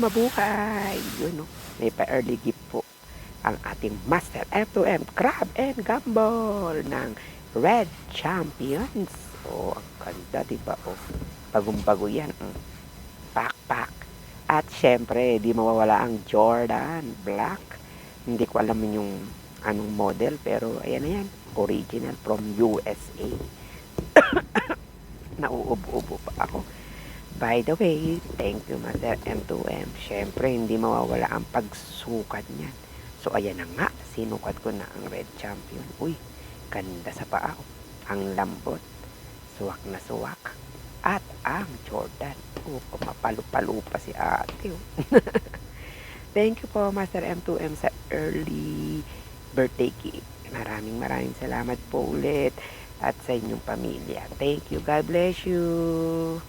mabuhay. Yun, no? May pa-early gift po ang ating Master M2M Crab and Gumball ng Red Champions. Oh, ang ganda, diba? Oh, bagong-bago yan. Pak. At syempre, di mawawala ang Jordan Black. Hindi ko alam yung anong model, pero ayan na yan. Original from USA. Nauubo-ubo pa ako. By the way, thank you Master M2M. Syempre, hindi mawawala ang pagsukat niyan. So, ayan na nga. Sinukat ko na ang Red Champion. Uy, ganda sa paa. Ang lambot. Suwak na suwak. At ang Jordan. Oh, mapalo-palo pa si ate. Oh. Thank you po Master M2M sa early birthday cake. Maraming salamat po ulit at sa inyong pamilya. Thank you. God bless you.